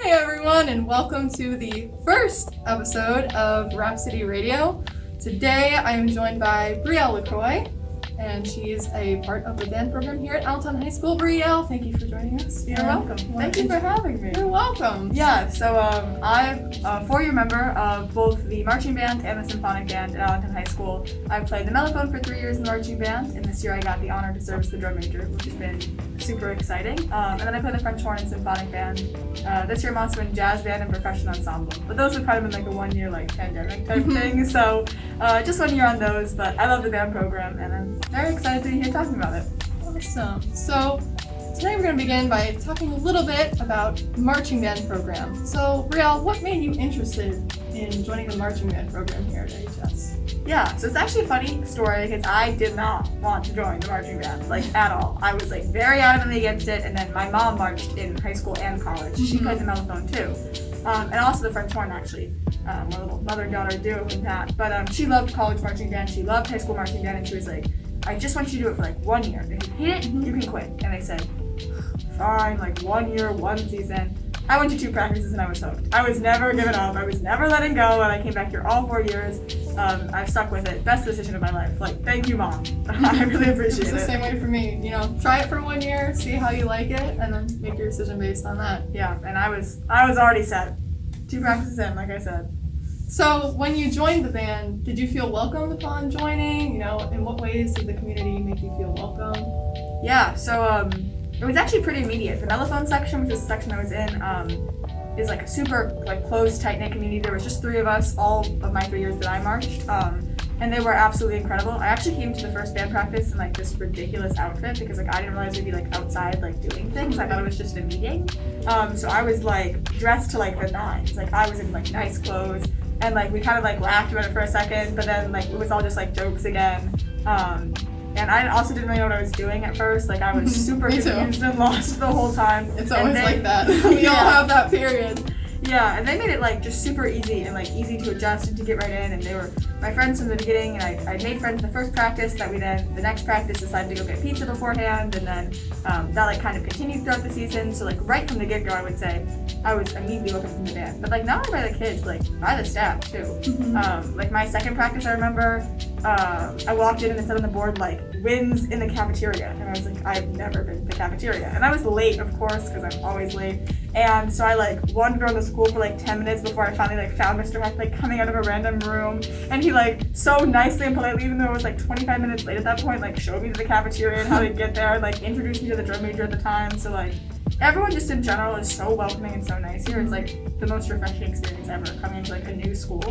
Hey everyone, and welcome to the first episode of Rhapsody Radio. Today I am joined by Brielle L, and she's a part of the band program here at Alton High School. Brielle, thank you for joining us. You're welcome. Thank you for having me. You're welcome. Yeah, so I'm a four-year member of both the Marching Band and the Symphonic Band at Alton High School. I've played the mellophone for 3 years in the Marching Band, and this year I got the honor to serve as the drum major, which has been super exciting. And then I play the French horn in Symphonic Band. This year I'm also in jazz band and percussion ensemble. But those have kind of been like a 1 year like pandemic type thing, so just 1 year on those, but I love the band program and I'm very excited to be here talking about it. Awesome. So today we're going to begin by talking a little bit about the marching band program. So Brielle, what made you interested in joining the marching band program here at AHS? Yeah, so it's actually a funny story because I did not want to join the marching band, like at all. I was like very adamantly against it, and then my mom marched in high school and college. She played the mellophone too, and also the French horn actually. A little mother-daughter duo with that. But she loved college marching band, she loved high school marching band, and she was like, I just want you to do it for like 1 year. If you hate it, you can quit. And I said, fine, like 1 year, one season. I went to 2 practices and I was hooked. I was never giving up. I was never letting go, and I came back here all 4 years. I've stuck with it. Best decision of my life. Like, thank you, Mom. I really appreciate it. It's the same way for me. You know, try it for 1 year, see how you like it, and then make your decision based on that. Yeah, and I was already set. 2 practices in, like I said. So when you joined the band, did you feel welcomed upon joining? You know, in what ways did the community make you feel welcome? Yeah, so it was actually pretty immediate. The mellophone section, which is the section I was in, is like a super like close, tight-knit community. There was just 3 of us, all of my 3 years that I marched, and they were absolutely incredible. I actually came to the first band practice in like this ridiculous outfit because like I didn't realize we'd be like outside like doing things. I thought it was just a meeting. So I was like dressed to like the nines. Like I was in like nice clothes. And like we kind of like laughed about it for a second, but then like it was all just like jokes again. And I also didn't really know what I was doing at first. Like I was super confused and lost the whole time. It's always like that. We all have that period. Yeah, and they made it like just super easy and like easy to adjust and to get right in. And they were my friends from the beginning, and I made friends in the first practice that we then, the next practice, decided to go get pizza beforehand, and then that like kind of continued throughout the season. So like right from the get-go, I would say, I was immediately welcomed from the band. But like not only by the kids, but like by the staff too. Like my second practice, I remember, I walked in and it said on the board like, wins in the cafeteria. And I was like, I've never been to the cafeteria. And I was late, of course, because I'm always late. And so I like wandered around the school for like 10 minutes before I finally like found Mr. Heck like coming out of a random room. And he like so nicely and politely, even though it was like 25 minutes late at that point, like showed me to the cafeteria and how to get there, and like introduced me to the drum major at the time. So like everyone just in general is so welcoming and so nice here. It's like the most refreshing experience ever coming into like a new school.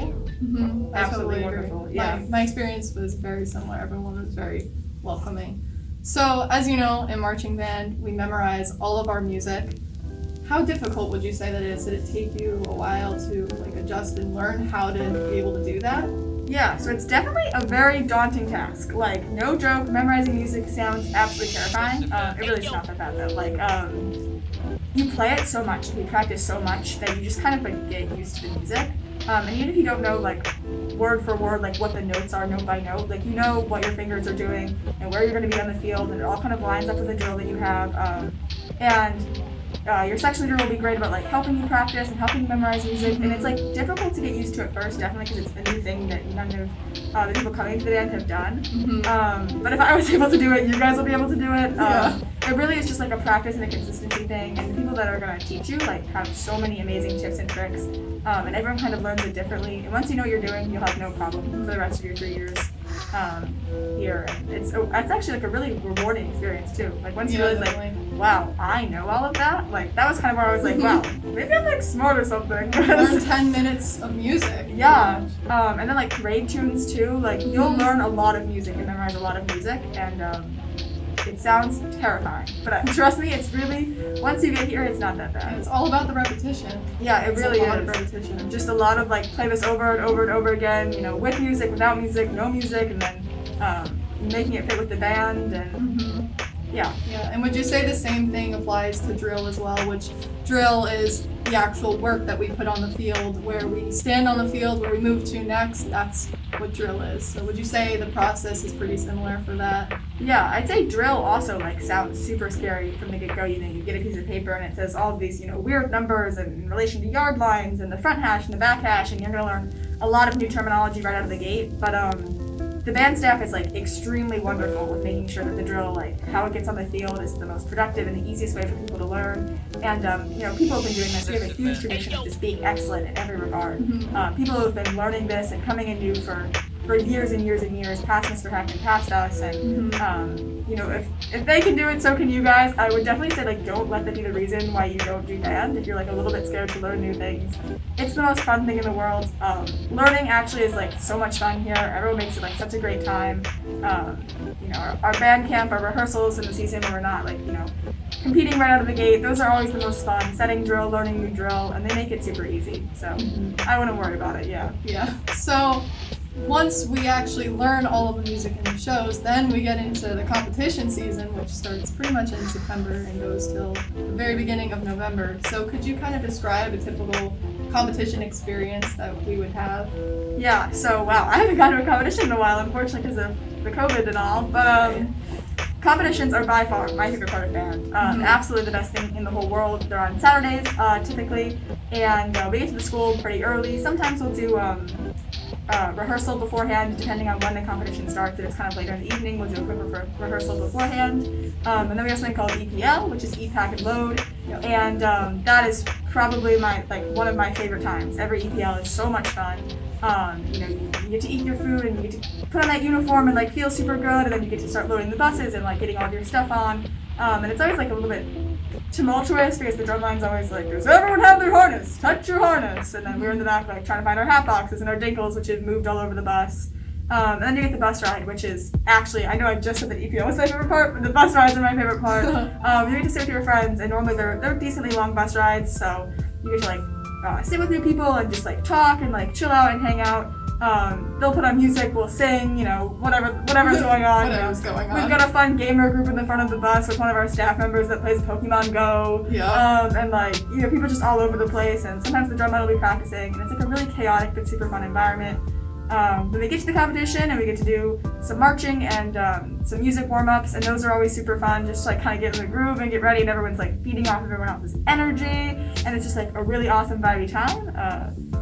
Absolutely wonderful. Yeah. My experience was very similar. Everyone was very welcoming. So as you know, in marching band, we memorize all of our music. How difficult would you say that is? Did it take you a while to like adjust and learn how to be able to do that? Yeah, so it's definitely a very daunting task. Like, no joke, memorizing music sounds absolutely terrifying. It really is not that bad though. Like, you play it so much, you practice so much that you just kind of like get used to the music. And even if you don't know like word for word like what the notes are note by note, like you know what your fingers are doing and where you're going to be on the field, and it all kind of lines up with the drill that you have. Your section leader will be great about like helping you practice and helping you memorize music, and it's like difficult to get used to at first, definitely because it's a new thing that none of the people coming to the band have done. But if I was able to do it, you guys will be able to do it. It really is just like a practice and a consistency thing, and the people that are going to teach you like have so many amazing tips and tricks, and everyone kind of learns it differently. And once you know what you're doing, you'll have no problem for the rest of your 3 years here. It's actually like a really rewarding experience too. Like once you realize like, wow, I know all of that. Like that was kind of where I was like, wow, maybe I'm like smart or something. Learn 10 minutes of music. Yeah. And then like grade tunes too. Like you'll learn a lot of music and memorize a lot of music, and it sounds terrifying, but trust me, it's really, once you get here, it's not that bad. And it's all about the repetition. Yeah, it really is. A lot of repetition. Just a lot of like play this over and over and over again, you know, with music, without music, no music, and then making it fit with the band, and yeah. Yeah, and would you say the same thing applies to drill as well, which drill is the actual work that we put on the field, where we stand on the field, where we move to next, that's what drill is. So would you say the process is pretty similar for that? Yeah, I'd say drill also like sounds super scary from the get-go. You get a piece of paper and it says all of these, weird numbers in relation to yard lines and the front hash and the back hash, and you're gonna learn a lot of new terminology right out of the gate. But the band staff is like extremely wonderful with making sure that the drill, like how it gets on the field, is the most productive and the easiest way for people to learn. And people have been doing this. We have a huge tradition of just being excellent in every regard. People who have been learning this and coming in new for years and years and years, past Mr. Heck and past us, and if they can do it, so can you guys. I would definitely say like don't let that be the reason why you don't do band. If you're like a little bit scared to learn new things, it's the most fun thing in the world. Learning actually is like so much fun here. Everyone makes it like such a great time. Our band camp, our rehearsals in the CCM where we're not like competing right out of the gate. Those are always the most fun. Setting drill, learning new drill, and they make it super easy. So I wouldn't worry about it. Yeah. So once we actually learn all of the music in the shows, then we get into the competition season, which starts pretty much in September and goes till the very beginning of November. So could you kind of describe a typical competition experience that we would have? Yeah, so wow, I haven't gone to a competition in a while, unfortunately, because of the COVID and all, but competitions are by far my favorite part of band. Absolutely the best thing in the whole world. They're on Saturdays, typically, and we get to the school pretty early. Sometimes we'll do rehearsal beforehand, depending on when the competition starts. If it's kind of later in the evening, we'll do a quick rehearsal beforehand. And then we have something called EPL, which is Eat, Pack, and Load. Yep. And that is probably one of my favorite times. Every EPL is so much fun. You get to eat your food and you get to put on that uniform and like feel super good, and then you get to start loading the buses and like getting all of your stuff on. And it's always like a little bit tumultuous because the drum line's always like, does everyone have their harness? Touch your harness. And then we're in the back like trying to find our hat boxes and our dinkles, which have moved all over the bus. And then you get the bus ride, which is actually, I know I just said that EPO was my favorite part, but the bus rides are my favorite part. You get to sit with your friends, and normally they're decently long bus rides, so you get to like sit with new people and just like talk and like chill out and hang out. They'll put on music, we'll sing, whatever's going on. Whatever's going on. We've got a fun gamer group in the front of the bus with one of our staff members that plays Pokemon Go. Yeah. And people just all over the place, and sometimes the drum line will be practicing, and it's like a really chaotic but super fun environment. Then we get to the competition and we get to do some marching and some music warm-ups, and those are always super fun, just to like kind of get in the groove and get ready, and everyone's like feeding off of everyone else's energy, and it's just like a really awesome vibey time.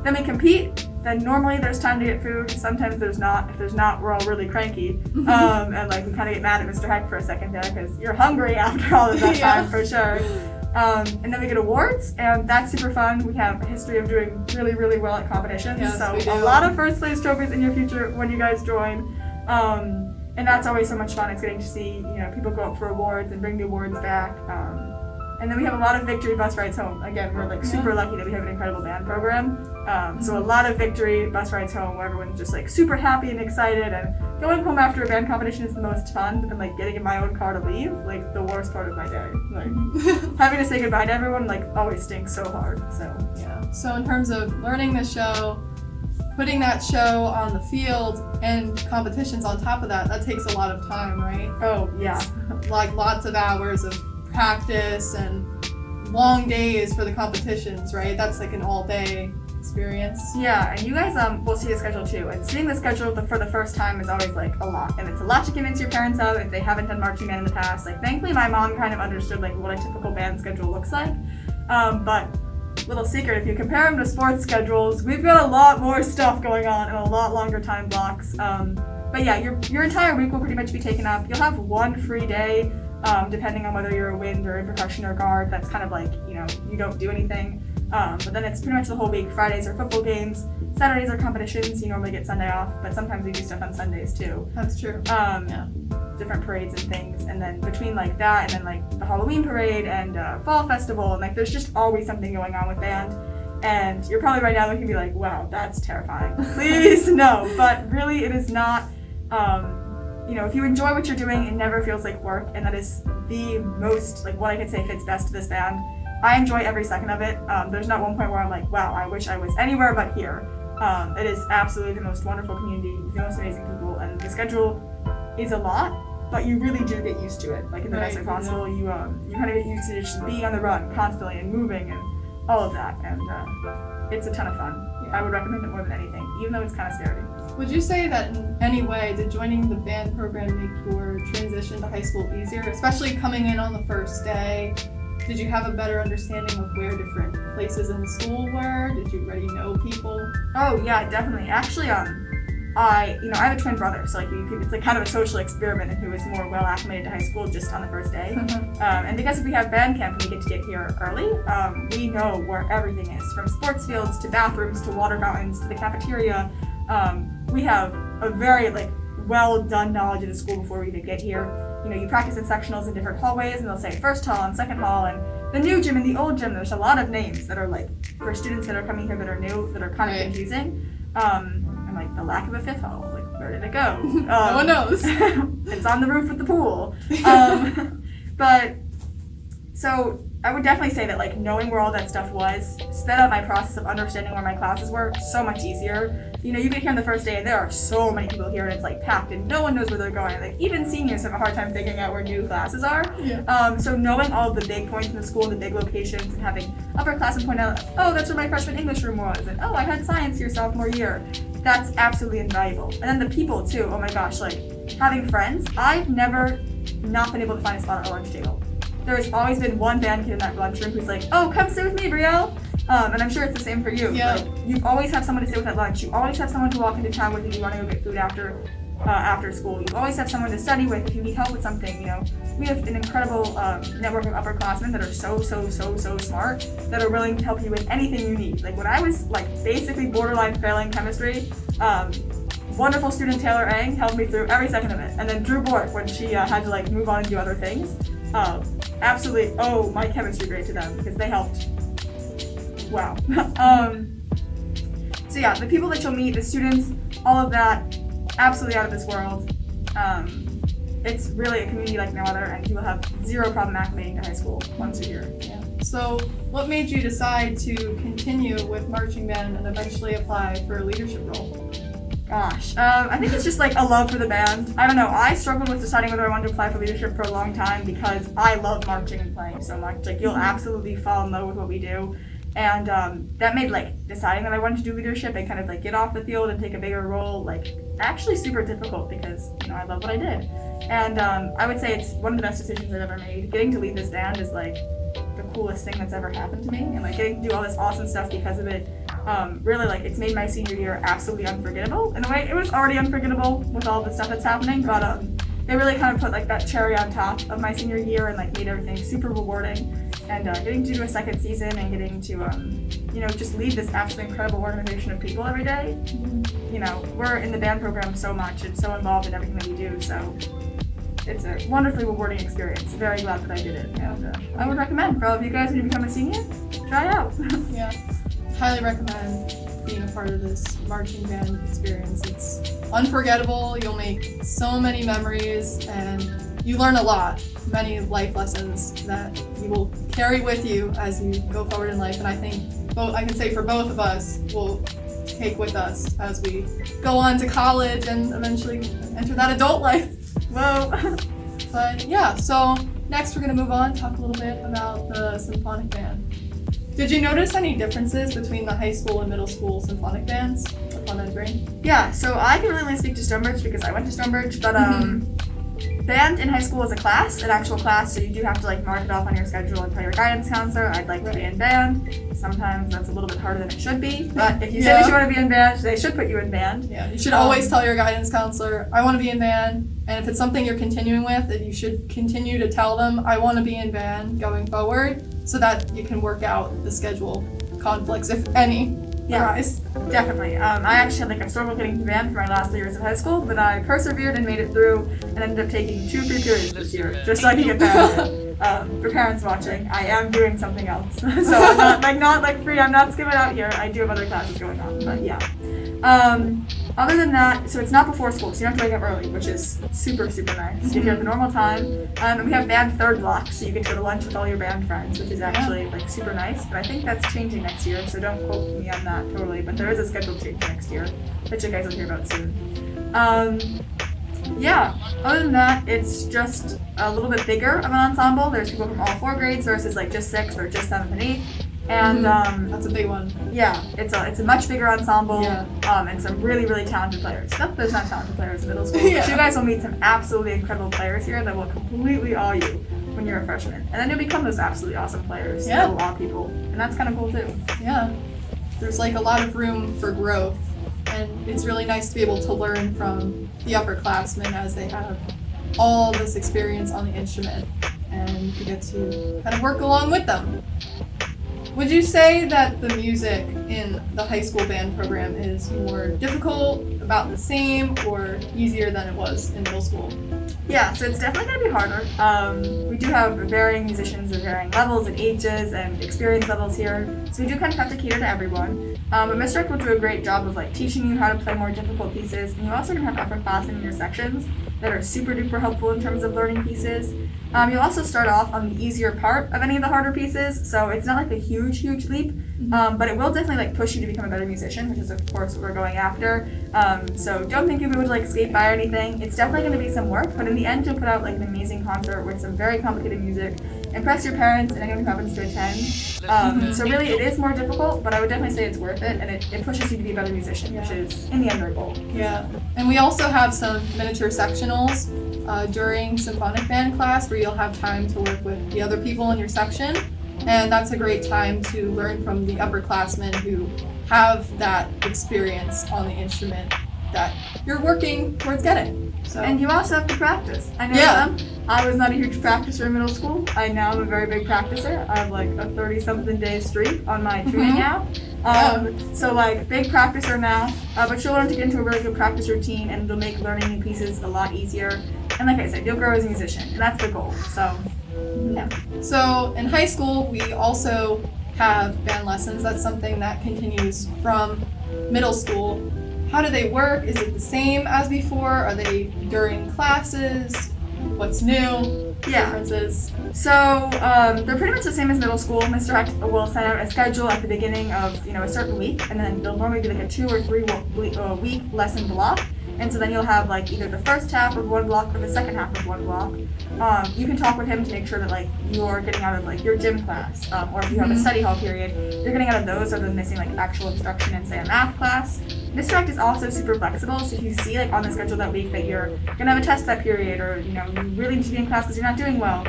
Then we compete. Then normally there's time to get food. Sometimes there's not. If there's not, we're all really cranky. And like we kind of get mad at Mr. Heck for a second there because you're hungry after all of that time for sure. And then we get awards, and that's super fun. We have a history of doing really, really well at competitions. Yes, so we do. A lot of first place trophies in your future when you guys join. And that's always so much fun. It's getting to see, people go up for awards and bring the awards back. And then we have a lot of victory bus rides home. Again, we're like super lucky that we have an incredible band program. So a lot of victory bus rides home where everyone's just like super happy and excited, and going home after a band competition is the most fun, but then like getting in my own car to leave, like the worst part of my day. Like having to say goodbye to everyone like always stinks so hard. So yeah. So in terms of learning the show, putting that show on the field, and competitions on top of that, that takes a lot of time, right? Oh yeah. It's like lots of hours of practice and long days for the competitions, right? That's like an all-day experience. Yeah, and you guys will see the schedule too. And seeing the schedule for the first time is always like a lot, and it's a lot to convince your parents of if they haven't done marching band in the past. Like thankfully my mom kind of understood like what a typical band schedule looks like. But little secret, if you compare them to sports schedules, we've got a lot more stuff going on and a lot longer time blocks. But yeah, your entire week will pretty much be taken up. You'll have one free day. Depending on whether you're a wind or in percussion or guard, that's kind of like, you don't do anything. But then it's pretty much the whole week. Fridays are football games, Saturdays are competitions, you normally get Sunday off, but sometimes we do stuff on Sundays too. That's true. Yeah. Different parades and things, and then between like that and then like the Halloween parade and fall festival, and like there's just always something going on with band. And you're probably right now looking to be like, wow, that's terrifying. Please, no. But really, it is not. If you enjoy what you're doing, it never feels like work, and that is the most, like, what I could say fits best to this band. I enjoy every second of it. There's not one point where I'm like, wow, I wish I was anywhere but here. It is absolutely the most wonderful community, the most amazing people, and the schedule is a lot, but you really do get used to it. Like, in the best way possible, you kind of get used to just being on the run constantly and moving and all of that, and it's a ton of fun. I would recommend it more than anything, even though it's kind of scary. Would you say that in any way did joining the band program make your transition to high school easier, especially coming in on the first day? Did you have a better understanding of where different places in the school were? Did you already know people? Oh yeah, definitely. Actually, I have a twin brother, so it's like kind of a social experiment, and who is more well acclimated to high school just on the first day. And because if we have band camp and we get here early, we know where everything is, from sports fields to bathrooms to water fountains to the cafeteria. We have a very well done knowledge of the school before we even get here. You practice in sectionals in different hallways, and they'll say first hall and second hall, and the new gym and the old gym. There's a lot of names that are for students that are coming here that are new, that are kind of confusing. And the lack of a fifth hall, where did it go? No one knows. It's on the roof with the pool. But so I would definitely say that knowing where all that stuff was sped up my process of understanding where my classes were so much easier. You get here on the first day and there are so many people here and it's packed and no one knows where they're going. Even seniors have a hard time figuring out where new classes are. Yeah. So knowing all of the big points in the school and the big locations and having upperclassmen point out, oh, that's where my freshman English room was, and oh, I had science here sophomore year. That's absolutely invaluable. And then the people too, oh my gosh, having friends. I've never not been able to find a spot at our lunch table. There has always been one band kid in that lunchroom who's oh, come sit with me, Brielle. And I'm sure it's the same for you. Yeah. You always have someone to sit with at lunch. You always have someone to walk into town with if you want to go get food after school. You always have someone to study with if you need help with something. We have an incredible network of upperclassmen that are so smart, that are willing to help you with anything you need. When I was basically borderline failing chemistry, wonderful student Taylor Ang helped me through every second of it. And then Drew Bork, when she had to move on and do other things, absolutely owe my chemistry grade to them because they helped. Wow. So yeah, the people that you'll meet, the students, all of that, absolutely out of this world. It's really a community like no other, and you will have zero problem acclimating to high school once you're here. Yeah. So what made you decide to continue with marching band and eventually apply for a leadership role? Gosh, I think it's just a love for the band. I don't know, I struggled with deciding whether I wanted to apply for leadership for a long time because I love marching and playing so much. You'll absolutely fall in love with what we do. And that made deciding that I wanted to do leadership and kind of get off the field and take a bigger role actually super difficult because I love what I did. And I would say it's one of the best decisions I've ever made. Getting to lead this band is the coolest thing that's ever happened to me, and getting to do all this awesome stuff because of it. Really it's made my senior year absolutely unforgettable. In a way, it was already unforgettable with all the stuff that's happening, but it really kind of put that cherry on top of my senior year and made everything super rewarding. And getting to do a second season and getting to, just lead this absolutely incredible organization of people every day. We're in the band program so much and so involved in everything that we do, so it's a wonderfully rewarding experience. Very glad that I did it. And I would recommend for all of you guys when you become a senior, try it out. Yeah, highly recommend being a part of this marching band experience. It's unforgettable. You'll make so many memories and you learn a lot, many life lessons that you will carry with you as you go forward in life. And I think I can say for both of us, we'll take with us as we go on to college and eventually enter that adult life. Whoa. But yeah, so next we're going to move on, talk a little bit about the Symphonic Band. Did you notice any differences between the high school and middle school symphonic bands upon entering? Yeah, so I can really only speak to Stonebridge because I went to Stonebridge, but band in high school is a class, an actual class, so you do have to mark it off on your schedule and tell your guidance counselor, I'd like to be in band. Sometimes that's a little bit harder than it should be, but if you say that you want to be in band, they should put you in band. Yeah, you should always tell your guidance counselor, I want to be in band, and if it's something you're continuing with, then you should continue to tell them, I want to be in band going forward, so that you can work out the schedule conflicts, if any. Yeah, definitely. I actually had a struggle getting to band for my last 3 years of high school, but I persevered and made it through and ended up taking 2 free periods this year just so I could get that. For parents watching, I am doing something else. So I'm not free, I'm not skimming out here. I do have other classes going on, but yeah. Other than that, so it's not before school, so you don't have to wake up early, which is super nice. You get here at the normal time. And we have band third block, so you get to go to lunch with all your band friends, which is actually super nice. But I think that's changing next year, so don't quote me on that totally. But there is a scheduled change next year, which you guys will hear about soon. Yeah, other than that, it's just a little bit bigger of an ensemble. There's people from all 4 grades versus just 6th or just 7th and 8th. And that's a big one. Yeah, it's a much bigger ensemble, Yeah. and some really, really talented players. Not that there's not talented players in middle school, Yeah. but you guys will meet some absolutely incredible players here that will completely awe you when you're a freshman. And then you'll become those absolutely awesome players Yeah. that will awe people. And that's kind of cool too. Yeah. There's like a lot of room for growth, and it's really nice to be able to learn from the upperclassmen as they have all this experience on the instrument, and you get to kind of work along with them. Would you say that the music in the high school band program is more difficult, about the same, or easier than it was in middle school? Yeah, so it's definitely going to be harder. We do have varying musicians of varying levels and ages and experience levels here, so we do kind of have to cater to everyone. But Mr. Eck will do a great job of like teaching you how to play more difficult pieces, and you also can have upperclassmen in your sections that are super duper helpful in terms of learning pieces. You'll also start off on the easier part of any of the harder pieces, so it's not like a huge leap, but it will definitely like push you to become a better musician, which is of course what we're going after. So don't think you'll be able to like skate by or anything. It's definitely going to be some work, but in the end you'll put out like an amazing concert with some very complicated music, impress your parents and anyone who happens to attend. So really it is more difficult, but I would definitely say it's worth it, and it pushes you to be a better musician, which is in the end our goal. Yeah, and we also have some miniature sectionals during Symphonic Band class where you'll have time to work with the other people in your section, and that's a great time to learn from the upperclassmen who have that experience on the instrument that you're working towards getting. So. And you also have to practice. I know I was not a huge practicer in middle school. I now am a very big practicer. I have like a 30-something day streak on my tuning app. So like big practicer now, but you'll learn to get into a really good practice routine, and it'll make learning new pieces a lot easier. And like I said, you'll grow as a musician, and that's the goal. So yeah. So in high school, we also have band lessons. That's something that continues from middle school. How do they work? Is it the same as before? Are they during classes? What's new? Differences? So they're pretty much the same as middle school. Mr. Hecht will send out a schedule at the beginning of a certain week, and then there'll normally be like a 2 or 3 week lesson block. And so then you'll have like either the first half of one block or the second half of one block. You can talk with him to make sure that like you're getting out of like your gym class, or if you have a study hall period, you're getting out of those rather than missing like actual instruction in say a math class. Mr. Hecht is also super flexible, so if you see like on the schedule that week that you're gonna have a test that period, or you really need to be in class because you're not doing well,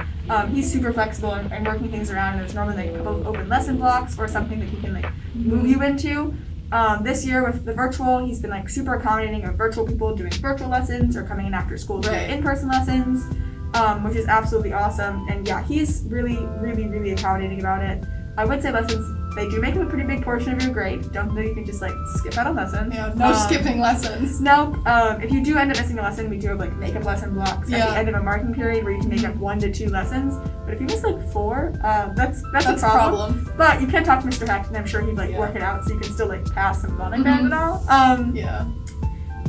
he's super flexible and working things around. And there's normally like a couple of open lesson blocks or something that he can like move you into. This year with the virtual, he's been like super accommodating of virtual people doing virtual lessons or coming in after school to do in-person lessons, which is absolutely awesome. And yeah, he's really accommodating about it. I would say lessons, they do make up a pretty big portion of your grade. Don't think you can just like skip out on lessons. Yeah, no skipping lessons. No, if you do end up missing a lesson, we do have like makeup lesson blocks at the end of a marking period where you can make up 1 to 2 lessons. But if you miss like 4, that's a problem. But you can talk to Mr. Hecht, and I'm sure he'd like work it out so you can still like pass Symphonic Band and all.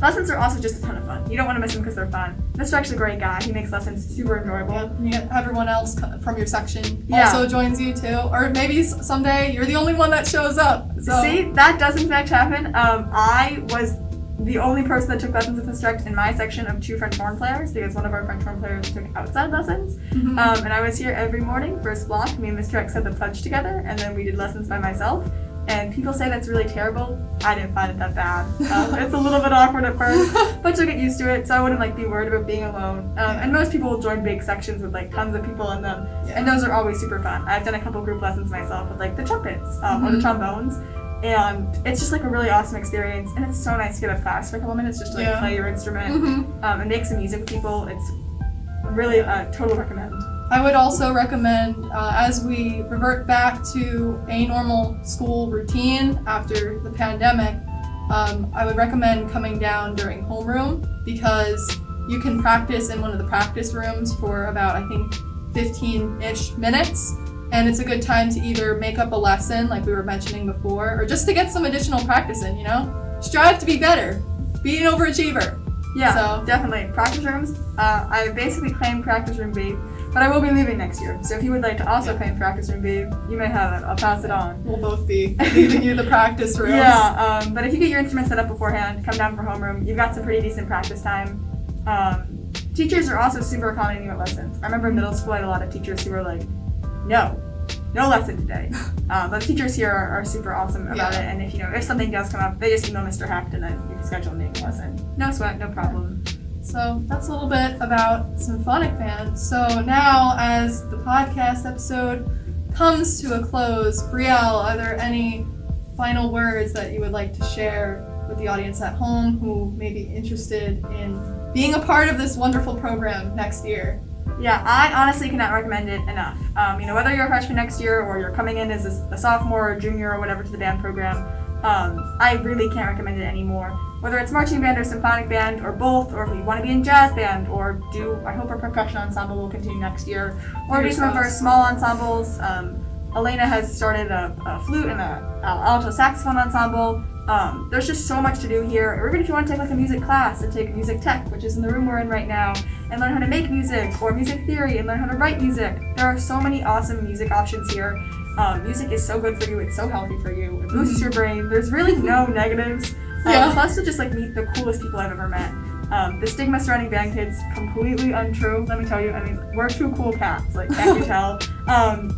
Lessons are also just a ton of fun. You don't want to miss them because they're fun. Mr. Hecht's a great guy. He makes lessons super enjoyable. Yeah, and you get everyone else from your section also joins you too. Or maybe someday you're the only one that shows up. So. See, that does in fact happen. I was the only person that took lessons with Mr. Hecht in my section of 2 French horn players, because one of our French horn players took outside lessons. And I was here every morning, first block. Me and Mr. Hecht said the pledge together, and then we did lessons by myself. And people say that's really terrible. I didn't find it that bad. It's a little bit awkward at first, but you'll get used to it, so I wouldn't like be worried about being alone. And most people will join big sections with like tons of people in them, and those are always super fun. I've done a couple group lessons myself with like the trumpets or the trombones, and it's just like a really awesome experience. And it's so nice to get a class for a couple minutes just to like play your instrument and make some music with people. It's really totally recommend. I would also recommend, as we revert back to a normal school routine after the pandemic, I would recommend coming down during homeroom, because you can practice in one of the practice rooms for about, I think, 15-ish minutes. And it's a good time to either make up a lesson, like we were mentioning before, or just to get some additional practice in, Strive to be better. Be an overachiever. Yeah, so. Definitely. Practice rooms. I basically claimed practice room B, but I will be leaving next year. So if you would like to also claim practice room B, you may have it. I'll pass it on. We'll both be leaving you the practice rooms. Yeah, but if you get your instrument set up beforehand, come down for homeroom. You've got some pretty decent practice time. Teachers are also super accommodating about lessons. I remember in middle school I had a lot of teachers who were like, no, no lesson today. But the teachers here are super awesome about it, and if something does come up, they just email Mr. Hecht and then you can schedule a lesson. No sweat, no problem. So that's a little bit about Symphonic Band. So now, as the podcast episode comes to a close, Brielle, are there any final words that you would like to share with the audience at home who may be interested in being a part of this wonderful program next year? Yeah, I honestly cannot recommend it enough. Whether you're a freshman next year or you're coming in as a sophomore or junior or whatever to the band program, I really can't recommend it anymore. Whether it's marching band or symphonic band or both, or if you want to be in jazz band or I hope our percussion ensemble will continue next year, or do some of our small ensembles. Elena has started a flute and a alto saxophone ensemble. There's just so much to do here. Or even if you want to take like a music class and take music tech, which is in the room we're in right now, and learn how to make music, or music theory and learn how to write music. There are so many awesome music options here. Music is so good for you, it's so healthy for you, it boosts your brain. There's really no negatives. Plus to just like meet the coolest people I've ever met. The stigma surrounding band kids, completely untrue, let me tell you. I mean, we're two cool cats, like, can't you tell?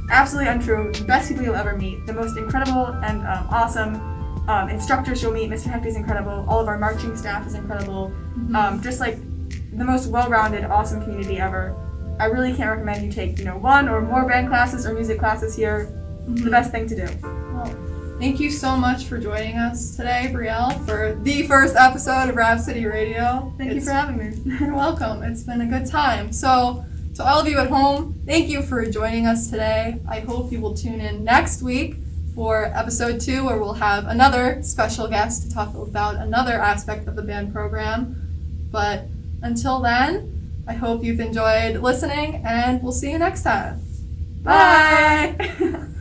Absolutely untrue. The best people you'll ever meet. The most incredible and awesome instructors you'll meet. Mr. Hecht is incredible. All of our marching staff is incredible. Just like the most well-rounded, awesome community ever. I really can't recommend you take, one or more band classes or music classes here. The best thing to do. Well, thank you so much for joining us today, Brielle, for the first episode of Rhapsody Radio. Thank you for having me. You're welcome. It's been a good time. So, to all of you at home, thank you for joining us today. I hope you will tune in next week for episode 2, where we'll have another special guest to talk about another aspect of the band program. But until then, I hope you've enjoyed listening, and we'll see you next time. Bye!